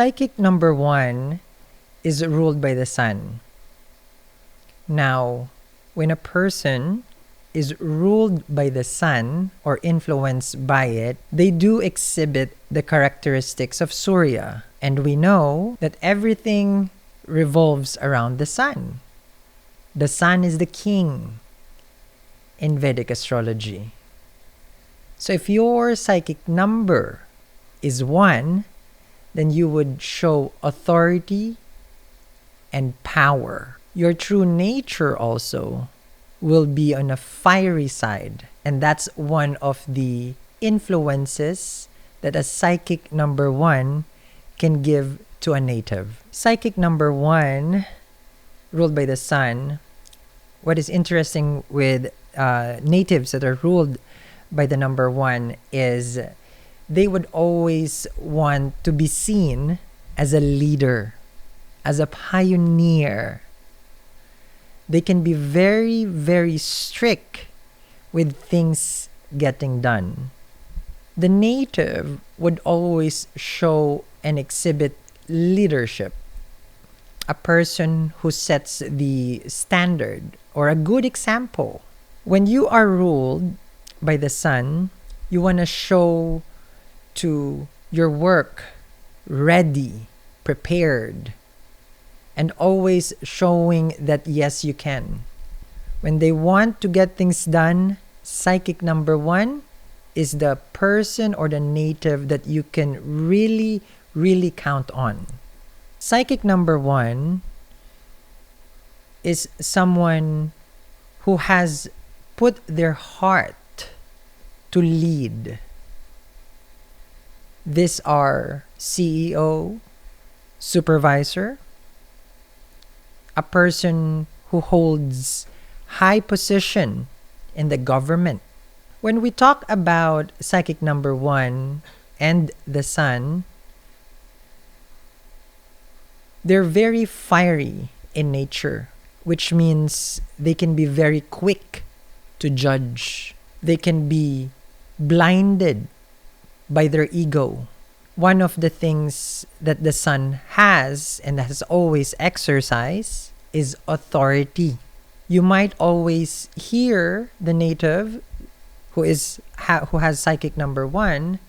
Psychic number 1 is ruled by the sun. Now, when a person is ruled by the sun or influenced by it, they do exhibit the characteristics of Surya. And we know that everything revolves around the sun. The sun is the king in Vedic astrology. So if your psychic number is 1, then you would show authority and power. Your true nature also will be on a fiery side, and that's one of the influences that a psychic number 1 can give to a native. Psychic number 1, ruled by the sun. What is interesting with natives that are ruled by the number 1 is they would always want to be seen as a leader, as a pioneer. They can be very, very strict with things getting done. The native would always show and exhibit leadership, a person who sets the standard or a good example. When you are ruled by the sun, you want to show to your work ready, prepared, and always showing that yes, you can. When they want to get things done, psychic number 1 is the person or the native that you can really, really count on. Psychic number 1 is someone who has put their heart to lead. These are CEO, supervisor, a person who holds high position in the government. When we talk about psychic number 1 and the sun, they're very fiery in nature, which means they can be very quick to judge. They can be blinded by their ego. One of the things that the sun has and has always exercised is authority. You might always hear the native who has psychic number 1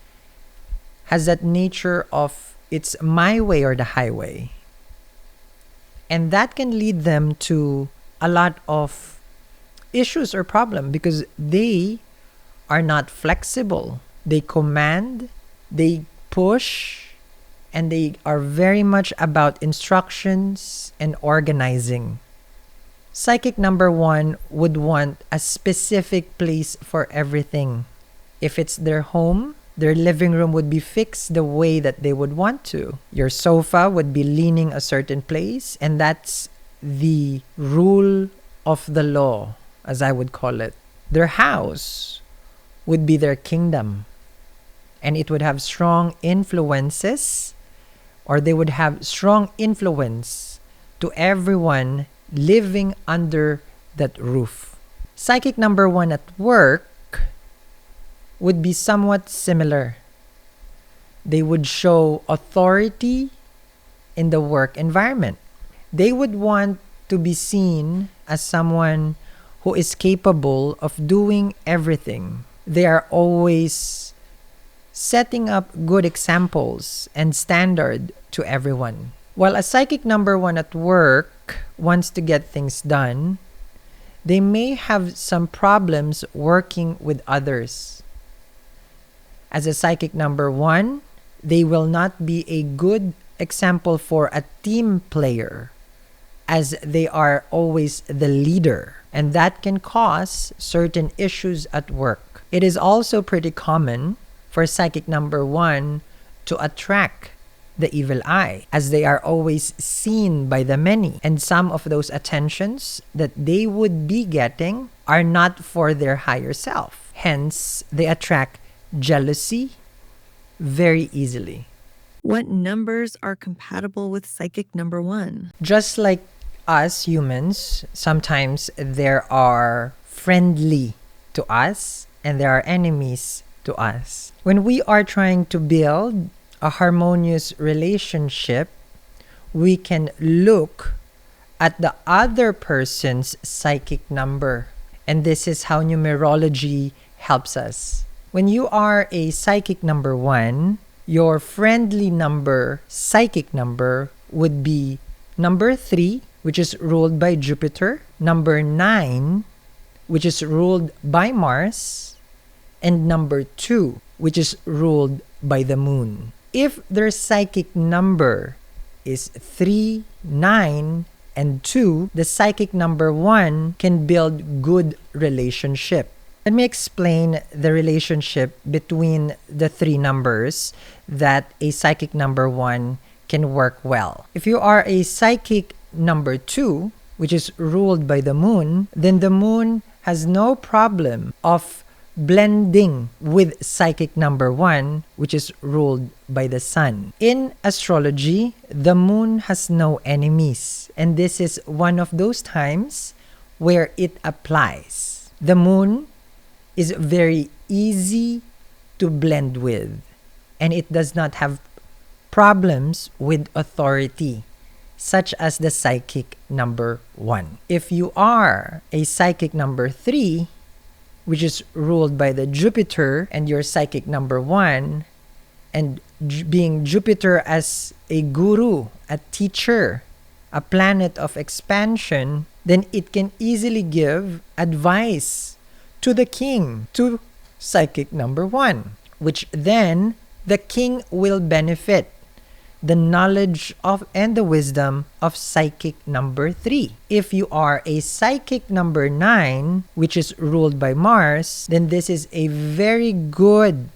has that nature of it's my way or the highway. And that can lead them to a lot of issues or problems because they are not flexible. They command, they push, and they are very much about instructions and organizing. Psychic number 1 would want a specific place for everything. If it's their home, their living room would be fixed the way that they would want to. Your sofa would be leaning a certain place, and that's the rule of the law, as I would call it. Their house would be their kingdom, and it would have strong influences, or they would have strong influence to everyone living under that roof. Psychic number 1 at work would be somewhat similar. They would show authority in the work environment. They would want to be seen as someone who is capable of doing everything. They are always setting up good examples and standard to everyone. While a psychic number 1 at work wants to get things done, they may have some problems working with others. As a psychic number 1, they will not be a good example for a team player as they are always the leader, and that can cause certain issues at work. It is also pretty common for psychic number 1 to attract the evil eye, as they are always seen by the many, and some of those attentions that they would be getting are not for their higher self. Hence, they attract jealousy very easily. What numbers are compatible with psychic number 1? Just like us humans, sometimes there are friendly to us and there are enemies to us. When we are trying to build a harmonious relationship, we can look at the other person's psychic number. And this is how numerology helps us. When you are a psychic number 1, your friendly number, psychic number, would be number 3, which is ruled by Jupiter, number 9, which is ruled by Mars, and number 2, which is ruled by the moon. If their psychic number is 3, 9, and 2, the psychic number 1 can build good relationship. Let me explain the relationship between the 3 numbers that a psychic number 1 can work well. If you are a psychic number 2, which is ruled by the moon, then the moon has no problem of blending with psychic number 1, which is ruled by the sun. In astrology, the moon has no enemies, and this is one of those times where it applies. The moon is very easy to blend with, and it does not have problems with authority, such as the psychic number 1. If you are a psychic number 3, which is ruled by the Jupiter, and your psychic number 1, and being Jupiter as a guru, a teacher, a planet of expansion, then it can easily give advice to the king, to psychic number 1, which then the king will benefit the knowledge of and the wisdom of psychic number 3. If you are a psychic number 9, which is ruled by Mars, then this is a very good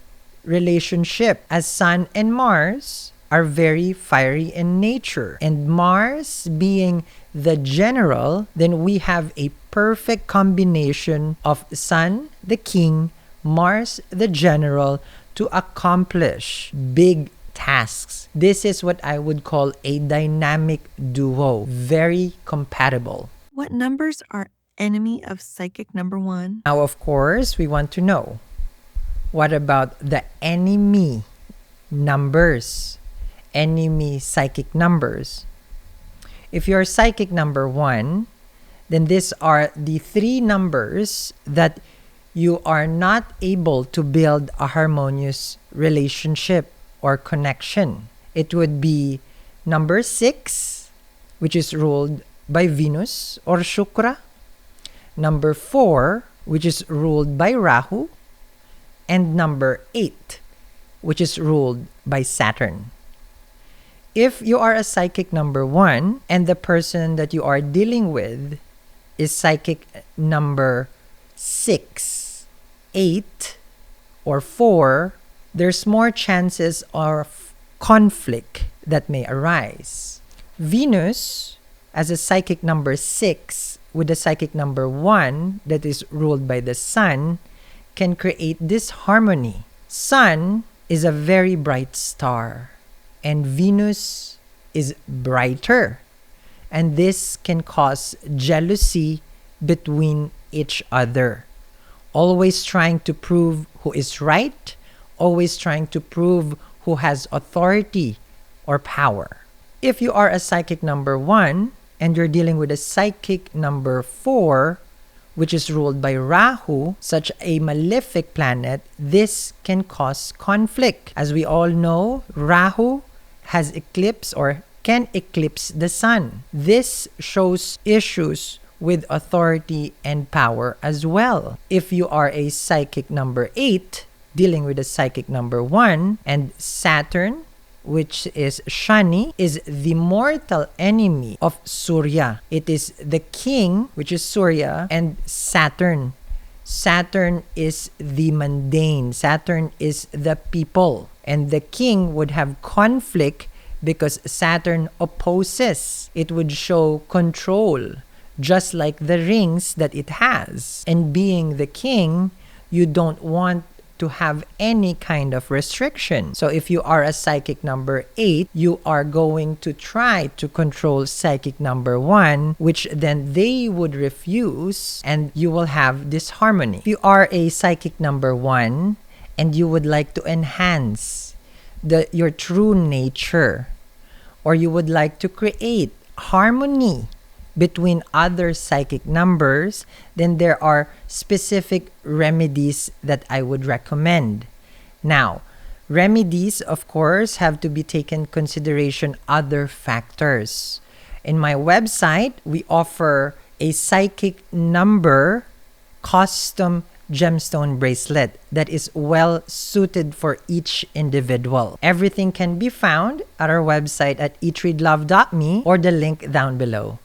relationship, as Sun and Mars are very fiery in nature. And Mars being the general, then we have a perfect combination of Sun, the king, Mars, the general, to accomplish big tasks. This is what I would call a dynamic duo, very compatible. What numbers are enemy of psychic number 1? Now, of course, we want to know, what about the enemy numbers? Enemy psychic numbers. If you're psychic number 1, then these are the 3 numbers that you are not able to build a harmonious relationship or connection. It would be number 6, which is ruled by Venus or Shukra, number 4, which is ruled by Rahu, and number 8, which is ruled by Saturn. If you are a psychic number 1 and the person that you are dealing with is psychic number 6, 8, or 4, there's more chances of conflict that may arise. Venus, as a psychic number 6 with a psychic number 1 that is ruled by the sun, can create disharmony. Sun is a very bright star, and Venus is brighter. And this can cause jealousy between each other. Always trying to prove who is right, always trying to prove who has authority or power. If you are a psychic number 1 and you're dealing with a psychic number 4, which is ruled by Rahu, such a malefic planet, this can cause conflict. As we all know, Rahu has eclipse or can eclipse the sun. This shows issues with authority and power as well. If you are a psychic number 8, dealing with a psychic number 1, and Saturn, which is Shani, is the mortal enemy of Surya. It is the king, which is Surya, and Saturn. Saturn is the mundane. Saturn is the people. And the king would have conflict because Saturn opposes. It would show control, just like the rings that it has. And being the king, you don't want to have any kind of restriction. So if you are a psychic number 8, you are going to try to control psychic number 1, which then they would refuse, and you will have disharmony. If you are a psychic number 1 and you would like to enhance your true nature, or you would like to create harmony between other psychic numbers, then there are specific remedies that I would recommend. Now, remedies, of course, have to be taken consideration other factors. In my website, we offer a psychic number custom gemstone bracelet that is well suited for each individual. Everything can be found at our website at eatreadlove.me or the link down below.